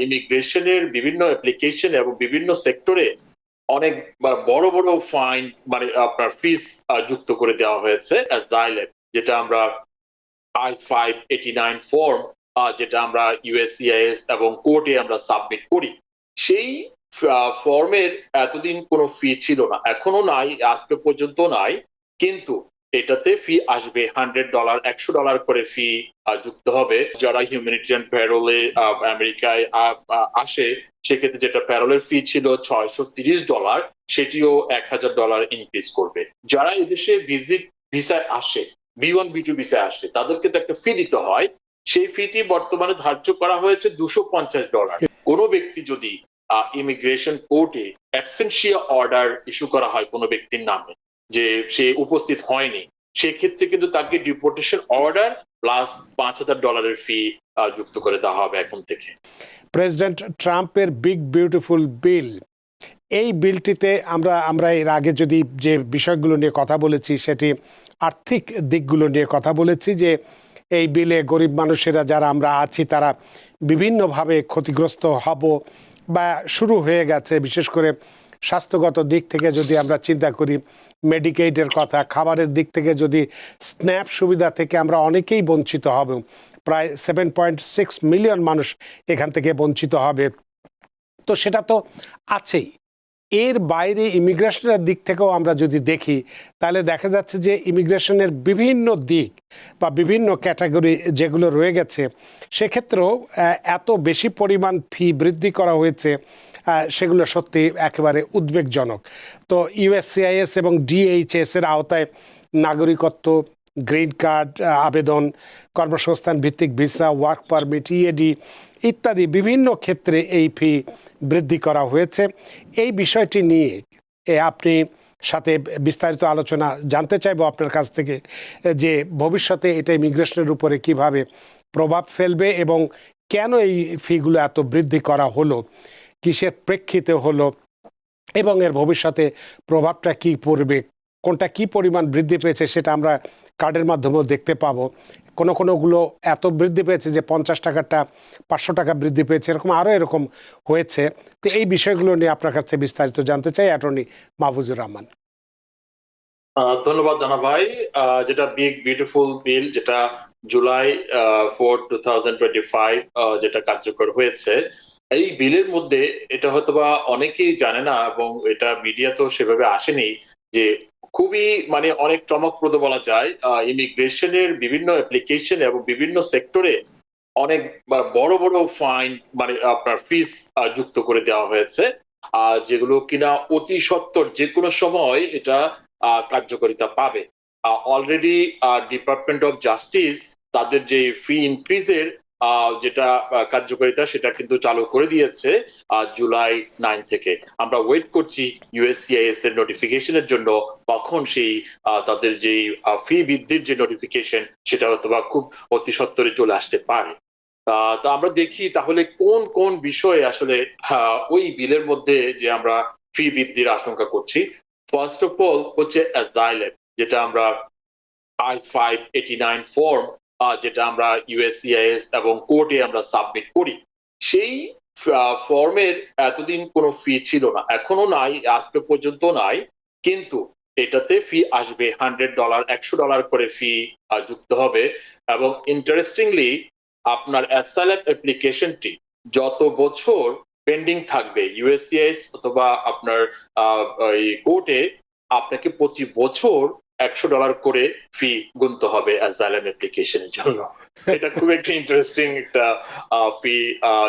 ইমিগ্রেশনের বিভিন্ন অ্যাপ্লিকেশন এবং বিভিন্ন সেক্টরে অনেক বড় বড় ফাইন আপনার ফিস যুক্ত করে দেওয়া হয়েছে অ্যাজাইলেম, যেটা আমরা I-589 ফর্ম, যেটা আমরা ইউএসসিআইএস এবং কোর্টে আমরা সাবমিট করি। সেই ফর্মের এতদিন কোনো ফি ছিল না, এখনো নাই, আজকে পর্যন্ত নাই, কিন্তু এটাতে ফি আসবে $100, $100 করে ফি যুক্ত হবে। যারা হিউম্যানিটেরিয়ান প্যারোলে আমেরিকায় আসে, সেক্ষেত্রে যেটা প্যারোলের ফি ছিল $630, সেটিও $1000 ইনক্রিজ করবে। যারা এদেশে ভিজিট ভিসায় আসে, B1 B2 ভিসায় আসে, তাদেরকে তো একটা ফি দিতে হয়। সেই ফিটি বর্তমানে ধার্য করা হয়েছে $250। কোনো ব্যক্তি যদি ইমিগ্রেশন কোর্টে অ্যাবসেন্সিয়া অর্ডার ইস্যু করা হয় কোনো ব্যক্তির নামে, যে সে উপস্থিত হয়নি, সেক্ষেত্রে কিন্তু তাকে ডিপোর্টেশন অর্ডার প্লাস $5000 ফি যুক্ত করে দেওয়া হবে এখন থেকে। প্রেসিডেন্ট ট্রাম্পের বিগ বিউটিফুল বিল, এই বিলটিতে আমরা এর আগে যদি যে বিষয়গুলো নিয়ে কথা বলেছি, সেটি আর্থিক দিকগুলো নিয়ে কথা বলেছি, যে এই বিলে গরিব মানুষেরা যারা আমরা আছি তারা বিভিন্নভাবে ক্ষতিগ্রস্ত হব বা শুরু হয়ে গেছে। বিশেষ করে স্বাস্থ্যগত দিক থেকে যদি আমরা চিন্তা করি, মেডিকেইডের কথা, খাবারের দিক থেকে যদি স্ন্যাপ সুবিধা থেকে আমরা অনেকেই বঞ্চিত হব, প্রায় 7.6 মিলিয়ন মানুষ এখান থেকে বঞ্চিত হবে। তো সেটা তো আছেই। এর বাইরে ইমিগ্রেশনের দিক থেকেও আমরা যদি দেখি, তাহলে দেখা যাচ্ছে যে ইমিগ্রেশনের বিভিন্ন দিক বা বিভিন্ন ক্যাটাগরি যেগুলো রয়ে গেছে, সেক্ষেত্রেও এত বেশি পরিমাণ ফি বৃদ্ধি করা হয়েছে, সেগুলো সত্যি একেবারে উদ্বেগজনক। তো ইউএসসিআইএস এবং ডিএইচএস এর আওতায় নাগরিকত্ব, গ্রিন কার্ড আবেদন, কর্মসংস্থান ভিত্তিক ভিসা, ওয়ার্ক পারমিট, ইএডি ইত্যাদি বিভিন্ন ক্ষেত্রে এই ফি বৃদ্ধি করা হয়েছে। এই বিষয়টি নিয়ে আপনি সাথে বিস্তারিত আলোচনা জানতে চাইব আপনার কাছ থেকে, যে ভবিষ্যতে এটা ইমিগ্রেশনের উপরে কিভাবে প্রভাব ফেলবে এবং কেন এই ফিগুলো এত বৃদ্ধি করা হলো, কিসের প্রেক্ষিতে হলো, এবং এর ভবিষ্যতে প্রভাবটা কি পড়বে, কোনটা কি পরিমাণ বৃদ্ধি পেয়েছে সেটা আমরা কার্ডের মাধ্যমেও দেখতে পাবো। কোনোগুলো এত বৃদ্ধি পেয়েছে যে 50 টাকাটা 500 টাকা বৃদ্ধি পেয়েছে, এরকম আরও এরকম হয়েছে। তো এই বিষয়গুলো নিয়ে আপনার কাছে বিস্তারিত জানতে চাই, অ্যাটর্নি মাহফুজুর রহমান। ধন্যবাদ জানা ভাই। যেটা বিগ বিউটিফুল বিল, যেটা জুলাই 4, 2025 যেটা কার্যকর হয়েছে, এই বিলের মধ্যে এটা হয়তোবা অনেকেই জানে না এবং এটা মিডিয়াতেও সেভাবে আসেনি, যে খুবই অনেক চমকপ্রদ বলা যায়। ইমিগ্রেশনের বিভিন্ন অ্যাপ্লিকেশন এবং বিভিন্ন সেক্টরে অনেক বড় বড় ফাইন আপনার ফিস যুক্ত করে দেওয়া হয়েছে, যেগুলো কিনা অতি সত্বর যে কোনো সময় এটা কার্যকারিতা পাবে। অলরেডি ডিপার্টমেন্ট অফ জাস্টিস তাদের যে ফি ইনক্রিজের যেটা কার্যকারিতা, সেটা কিন্তু চালু করে দিয়েছে জুলাই 9 থেকে। আমরা ওয়েট করছি ইউএসসিআইএস এর নোটিফিকেশনের জন্য, কখন সেই তাদের যে ফি বৃদ্ধির যে নোটিফিকেশন, সেটা হয়তো বা খুব অতি সত্বরে চলে আসতে পারে। তো আমরা দেখি তাহলে কোন কোন বিষয়ে আসলে ওই বিলের মধ্যে যে আমরা ফি বৃদ্ধির আশঙ্কা করছি। ফার্স্ট অফ অল হচ্ছে অ্যাজাইলেম, যেটা আমরা I-589 ফর্ম, যেটা আমরা ইউএসসিআইএস এবং কোর্টে আমরা সাবমিট করি। সেই ফর্মের এতদিন কোনো ফি ছিল না, এখনো নাই, আজকে পর্যন্ত নাই, কিন্তু এটাতে ফি আসবে $100, $100 করে ফি যুক্ত হবে। এবং ইন্টারেস্টিংলি, আপনার অ্যাসাইলাম অ্যাপ্লিকেশনটি যত বছর পেন্ডিং থাকবে ইউএসসিআইএস অথবা আপনার কোর্টে, আপনাকে প্রতি বছর $100 করে ফি গুনতে হবে অ্যাসাইলাম অ্যাপ্লিকেশনের জন্য। এটা খুব একটা ইন্টারেস্টিং একটা ফি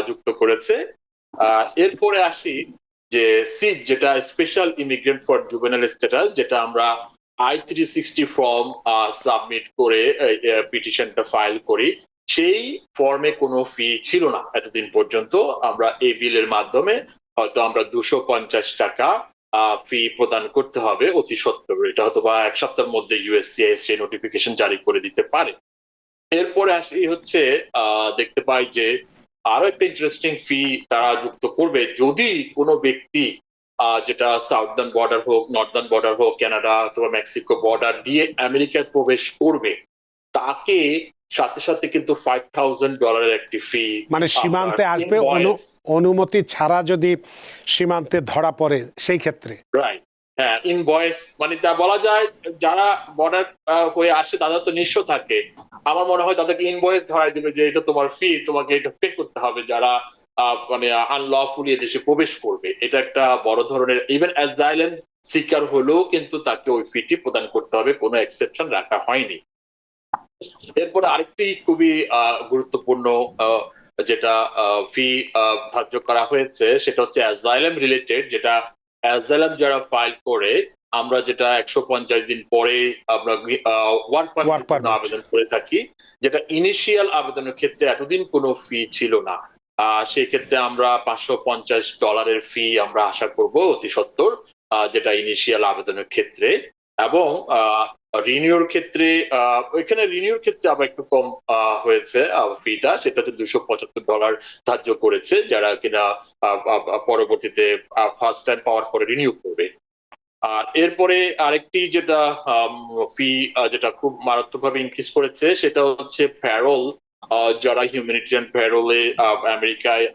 যুক্ত করেছে। এরপরে আসি যে সিট, যেটা special immigrant for juvenile status, যেটা আমরা I-360 ফর্ম সাবমিট করে পিটিশনটা ফাইল করি, সেই ফর্মে কোনো ফি ছিল না এতদিন পর্যন্ত। আমরা এই বিলের মাধ্যমে হয়তো আমরা $250 ফি প্রদান করতে হবে অতি সত্বর। এটা হয়তো বা এক সপ্তাহের মধ্যে ইউএসসিআইএস সেই নোটিফিকেশন জারি করে দিতে পারে। এরপরে আসি হচ্ছে দেখতে পাই যে আরো একটা ইন্টারেস্টিং ফি তারা যুক্ত করবে যদি কোনো ব্যক্তি যেটা সাউদার্ন বর্ডার হোক, নর্দার্ন বর্ডার হোক, কানাডা অথবা মেক্সিকো বর্ডার দিয়ে আমেরিকায় প্রবেশ করবে, তাকে সাথে সাথে কিন্তু $5,000 একটি ফি, মানে সীমান্তে আসবে অনুমতি ছাড়া যদি সীমান্তে ধরা পড়ে সেই ক্ষেত্রে। রাইট, হ্যাঁ, ইনভয়েস, মানে তা বলা যায় যারা বর্ডার হয়ে আসে তারা তো নিঃস্ব থাকে, আমার মনে হয় তাদেরকে ইনভয়েস ধরাই দেবে যে এটা তোমার ফি, তোমাকে এটা পে করতে হবে যারা মানে আনলফুলি দেশে প্রবেশ করবে। এটা একটা বড় ধরনের, ইভেন অ্যাজাইলাম সিকার হলেও কিন্তু তাকে ওই ফিটি প্রদান করতে হবে, কোনো এক্সেপশন রাখা হয়নি। এরপরে আরেকটি খুবই গুরুত্বপূর্ণ যেটা ফি ধার্য করা হয়েছে সেটা হচ্ছে অ্যাজাইলাম রিলেটেড, যেটা অ্যাজাইলাম যারা ফাইল করে আমরা যেটা 150 দিন পরে আমরা ওয়ার্ক পারমিট আবেদন করে থাকি, যেটা ইনিশিয়াল আবেদনের ক্ষেত্রে এতদিন কোনো ফি ছিল না, সেই ক্ষেত্রে আমরা $550 ফি আমরা আশা করব অতি সত্বর, যেটা ইনিশিয়াল আবেদনের ক্ষেত্রে। এবং রিনিউর ক্ষেত্রে ওইখানে রিনিউর ক্ষেত্রে আবার একটু কম হয়েছে ফিটা, সেটা হচ্ছে $275 ধার্য করেছে যারা কিনা পরবর্তীতে ফার্স্ট টাইম পাওয়ার পরে রিনিউ করবে। আর এরপরে আরেকটি যেটা ফি যেটা খুব মারাত্মকভাবে ইনক্রিজ করেছে সেটা হচ্ছে প্যারোল, যারা হিউম্যানিটেরিয়ান প্যারোলে আমেরিকায়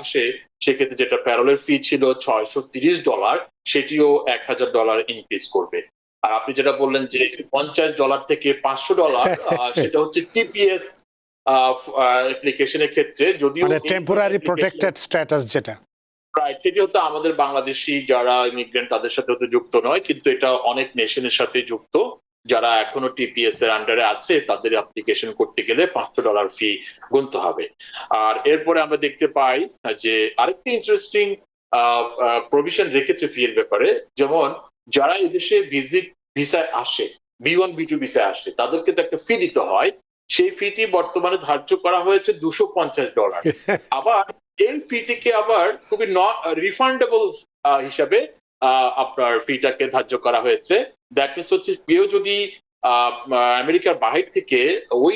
আসে সেক্ষেত্রে যেটা প্যারোলের ফি ছিল $630, সেটিও $1,000 ইনক্রিজ করবে। আর আপনি যেটা বললেন যে $50 থেকে $500, সেটা হচ্ছে টিপিএস অ্যাপ্লিকেশনের ক্ষেত্রে, যদিও টেম্পোরারি প্রোটেক্টেড স্ট্যাটাস যেটা, সেটি হচ্ছে আমাদের বাংলাদেশি যারা ইমিগ্রেন্ট তাদের সাথে হতে যুক্ত নয়, কিন্তু এটা অনেক নেশনের সাথে যুক্ত, যারা এখনো টিপিএস এর আন্ডারে আছে তাদের অ্যাপ্লিকেশন করতে গেলে $500 ফি গুনতে হবে। আর এরপরে আমরা দেখতে পাই যে আরেকটি ইন্টারেস্টিং প্রভিশন রেখেছে ফি এর ব্যাপারে, যেমন যারা এদেশে ভিজিট ভিসায় আসে, B1 B2 ভিসায় আসে, তাদেরকে তো একটা ফি দিতে হয়, সেই ফিটি বর্তমানে ধার্য করা হয়েছে $250। আবার এই ফিটিকে আবার খুবই রিফান্ডেবল হিসাবে আপনার ফিটাকে ধার্য করা হয়েছে। দ্যাট মিনস হচ্ছে কেউ যদি আমেরিকার বাহির থেকে ওই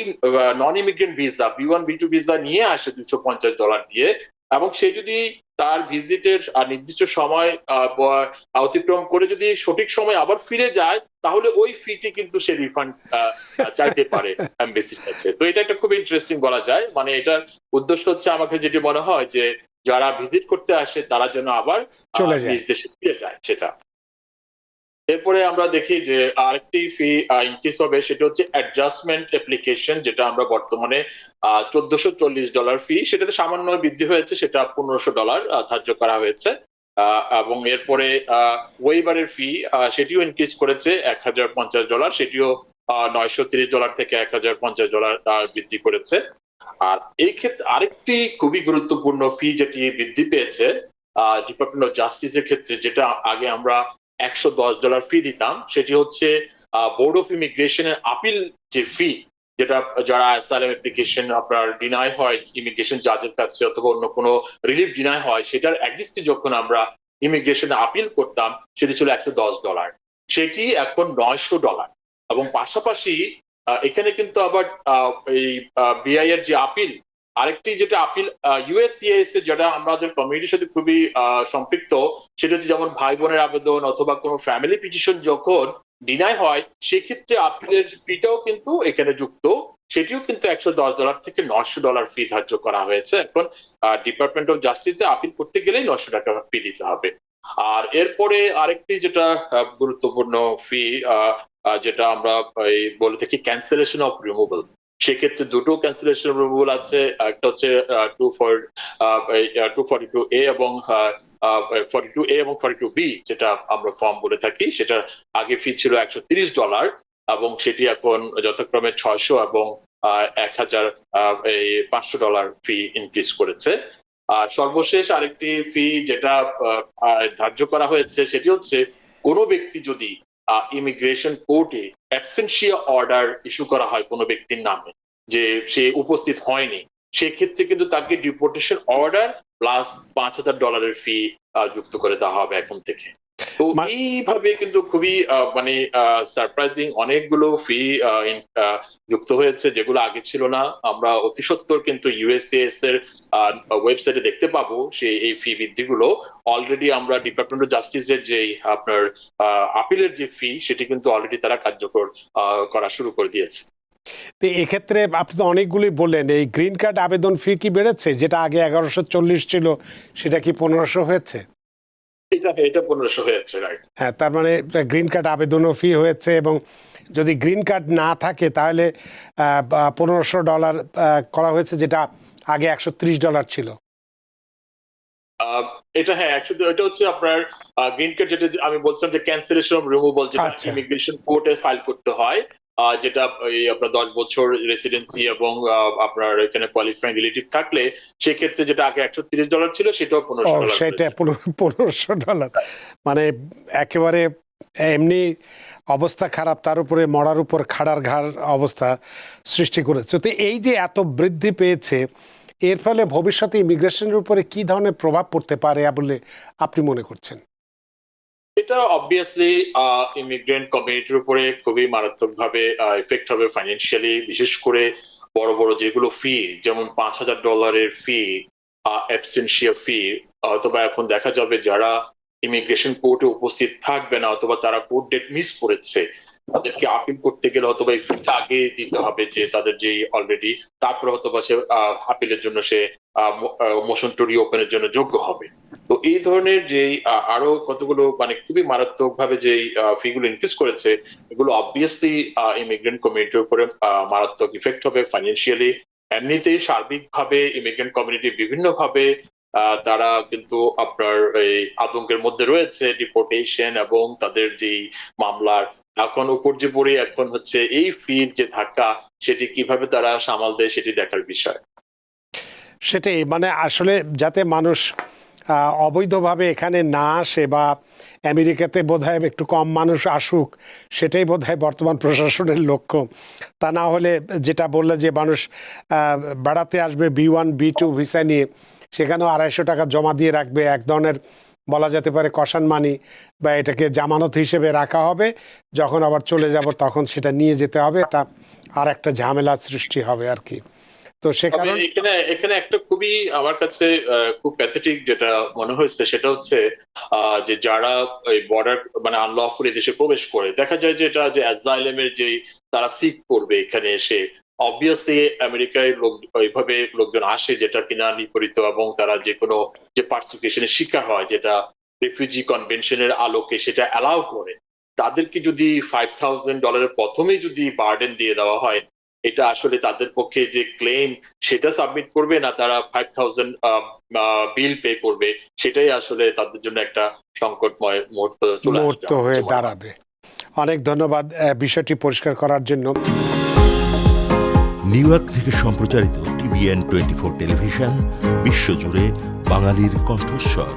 non immigrant visa B1 B2 visa নিয়ে আসে $250 দিয়ে, এবং সে যদি তার ভিজিটের নির্দিষ্ট সময় অতিক্রম করে যদি সঠিক সময় আবার ফিরে যায়, তাহলে ওই ফিটি কিন্তু সে রিফান্ড চাইতে পারে এমবেসির কাছে। তো এটা একটা খুব ইন্টারেস্টিং বলা যায়, মানে এটার উদ্দেশ্য হচ্ছে আমাকে যেটি মনে হয় যে যারা ভিজিট করতে আসে তারা যেন আবার নিজ দেশে ফিরে যায় সেটা। এরপরে আমরা দেখি যে আরেকটি ফি ইনক্রিজ হবে, সেটা হচ্ছে অ্যাডজাস্টমেন্ট অ্যাপ্লিকেশন, যেটা আমরা বর্তমানে $1,440 ফি, সেটাতে সামান্য বৃদ্ধি হয়েছে, সেটা $1,500 ধার্য করা হয়েছে। এবং এরপরে ওয়েবারের ফি সেটিও ইনক্রিজ করেছে $1,050, সেটিও $930 থেকে $1,050 বৃদ্ধি করেছে। আর এই ক্ষেত্রে আরেকটি খুবই গুরুত্বপূর্ণ ফি যেটি বৃদ্ধি পেয়েছে ডিপার্টমেন্ট অফ জাস্টিসের ক্ষেত্রে, যেটা আগে আমরা $110 ফি দিতাম, সেটি হচ্ছে বোর্ড অফ ইমিগ্রেশনের আপিল যে ফি, যেটা যারা অ্যাসাইলাম অ্যাপ্লিকেশন আপনার ডিনাই হয় ইমিগ্রেশন জাজের কাছে অথবা অন্য কোনো রিলিফ ডিনাই হয়, সেটার এগেইনস্টে যখন আমরা ইমিগ্রেশনে আপিল করতাম সেটি ছিল $110, সেটি এখন $900। এবং পাশাপাশি এখানে কিন্তু আবার এই বিআই এর যে আপিল, আরেকটি যেটা আপিল ইউএসসিআইএস এর, যেটা আমাদের কমিউনিটির সাথে খুবই সম্পৃক্ত, সেটা হচ্ছে যেমন ভাই বোনের আবেদন অথবা কোনো ফ্যামিলি পিটিশন যখন ডিনাই হয়, সেক্ষেত্রে আপিলের ফিটাও কিন্তু এখানে যুক্ত, সেটিও কিন্তু $110 থেকে $900 ফি ধার্য করা হয়েছে। এখন ডিপার্টমেন্ট অফ জাস্টিসে আপিল করতে গেলেই $900 ফি দিতে হবে। আর এরপরে আরেকটি যেটা গুরুত্বপূর্ণ ফি যেটা আমরা বলে থাকি ক্যান্সেলেশন অফ রিমুভাল, সেক্ষেত্রে দুটো ক্যান্সেলেশন রিমুভাল আছে, একটা হচ্ছে 242A এবং 42A এবং 42B, যেটা আমরা ফর্ম বলে থাকি, সেটার আগে ফি ছিল $130 এবং সেটি এখন যথাক্রমে $600 এবং $1,500 ফি ইনক্রিজ করেছে। আর সর্বশেষ আরেকটি ফি যেটা ধার্য করা হয়েছে, সেটি হচ্ছে কোনো ব্যক্তি যদি ইমিগ্রেশন কোর্টে অ্যাবসেন্সিয়া অর্ডার ইস্যু করা হয় কোনো ব্যক্তির নামে যে সে উপস্থিত হয়নি, সেক্ষেত্রে কিন্তু তাকে ডিপোর্টেশন অর্ডার প্লাস $5,000 ফি যুক্ত করে দেওয়া হবে এখন থেকে। তো এইভাবে কিন্তু খুবই মানে সারপ্রাইজিং অনেকগুলো ফি যুক্ত হয়েছে যেগুলো আগে ছিল না। আমরা অতি সত্বর কিন্তু ইউএসসিআইএস এর ওয়েবসাইটে দেখতে পাবো সেই এই ফি বৃদ্ধিগুলো। অলরেডি আমরা ডিপার্টমেন্ট অফ জাস্টিসের যে আপনার আপিলের যে ফি, সেটি কিন্তু অলরেডি তারা কার্যকর করা শুরু করে দিয়েছে। তো এক্ষেত্রে আপনি তো অনেকগুলি বললেন, এই গ্রিন কার্ড আবেদন ফি কি বেড়েছে? যেটা আগে 1140 ছিল সেটা কি 1500 হয়েছে? এটা 1500 হয়েছে, রাইট। হ্যাঁ, তার মানে গ্রিন কার্ড আবেদনও ফি হয়েছে, এবং যদি গ্রিন কার্ড না থাকে তাহলে $1500 করা হয়েছে, যেটা আগে $130 ছিল। এটা হ্যাঁ, অ্যাকচুয়ালি এটা হচ্ছে আপনার গ্রিন কার্ড, যেটা আমি বলছিলাম যে ক্যান্সেলেশন রিমুভাল, যেটা আচ্ছা। ইমিগ্রেশন কোর্টে ফাইল করতে হয়, যেটা এই আপনার 10 বছর রেসিডেন্সি এবং আপনার এখানে কোয়ালিফাইং রিলেটিভ থাকলে সেক্ষেত্রে যেটা আগে $130 ছিল সেটাও ও, $1500 সেটা $1500, মানে একেবারে এমনি অবস্থা খারাপ, তার উপরে মরার উপর খাড়ার ঘাড় অবস্থা সৃষ্টি করেছে। তো এই যে এত বৃদ্ধি পেয়েছে, এর ফলে ভবিষ্যতে ইমিগ্রেশনের উপরে কি ধরনের প্রভাব পড়তে পারে বলে আপনি মনে করছেন? এটা অবভিয়াসলি ইমিগ্রেন্ট কমিউনিটির উপরে খুবই মারাত্মকভাবে এফেক্ট হবে ফাইন্যান্সিয়ালি, বিশেষ করে বড় বড় যেগুলো ফি, যেমন $5000 ফি, অ্যাবসেন্সিয়া ফি, অথবা এখন দেখা যাবে যারা ইমিগ্রেশন কোর্টে উপস্থিত থাকবে না অথবা তারা কোর্ট ডেট মিস করেছে, তাদেরকে আপিল করতে গেলে অথবা এই ফিটা আগে দিতে হবে যে তাদের যে অলরেডি, তারপরে অথবা সে আপিলের জন্য সে মোশন টু রিওপেনের জন্য যোগ্য হবে। তো এই ধরনের যে আরো কতগুলো মানে খুবই মারাত্মক ভাবে যে ফি গুলো ইনক্রিজ করেছে, এগুলো অবভিয়াসলি ইমিগ্রেন্ট কমিউনিটির উপরে মারাত্মক ইফেক্ট হবে ফাইন্যান্সিয়ালি। এমনিতেই সার্বিকভাবে ইমিগ্রেন্ট কমিউনিটি বিভিন্ন ভাবে তারা কিন্তু আপনার এই আতঙ্কের মধ্যে রয়েছে, ডিপোর্টেশন এবং তাদের যে মামলার এখন উপর যে পড়ে এখন হচ্ছে এই ফির যে ধাক্কা, সেটি কিভাবে তারা সামাল দেয় সেটি দেখার বিষয়। সেটাই, মানে আসলে যাতে মানুষ অবৈধভাবে এখানে না আসে, বা আমেরিকাতে বোধহয় একটু কম মানুষ আসুক, সেটাই বোধহয় বর্তমান প্রশাসনের লক্ষ্য। তা না হলে যেটা বললে যে মানুষ বেড়াতে আসবে B1 B2 ভিসা নিয়ে, সেখানেও $250 জমা দিয়ে রাখবে, এক ধরনের বলা যেতে পারে কষান মানি, বা এটাকে জামানত হিসেবে রাখা হবে, যখন আবার চলে যাব তখন সেটা নিয়ে যেতে হবে। এটা আর একটা ঝামেলা সৃষ্টি হবে আর কি। তো সে কারণে এখানে একটা খুবই আমার কাছে খুব প্যাথেটিক যেটা মনে হয়েছে, সেটা হচ্ছে যে যারা এই বর্ডার মানে আনলফুলি দেশে প্রবেশ করে, দেখা যায় যে এটা যে অ্যাজাইলামের যে তারা সিক করবে এখানে এসে, অবভিয়াসলি আমেরিকায় লোক ওইভাবে লোকজন আসে যেটা কিনা নিপরিত, এবং তারা যে কোনো যে পার্সিকিউশনের শিকার হয়, যেটা রেফিউজি কনভেনশনের আলোকে সেটা অ্যালাউ করে, তাদেরকে যদি $5000 প্রথমেই যদি বার্ডেন দিয়ে দেওয়া হয়, এটা আসলে তাদের পক্ষে যে ক্লেম সেটা সাবমিট করবে না তারা 5000 বিল পে করবে, সেটাই আসলে তাদের জন্য একটা সংকটময় মুহূর্ত হয়ে দাঁড়াবে। অনেক ধন্যবাদ বিষয়টি পরিষ্কার করার জন্য। নিউ ইয়র্ক থেকে সম্প্রচারিত TVN 24 টেলিভিশন, বিশ্বজুড়ে বাঙালির কণ্ঠস্বর।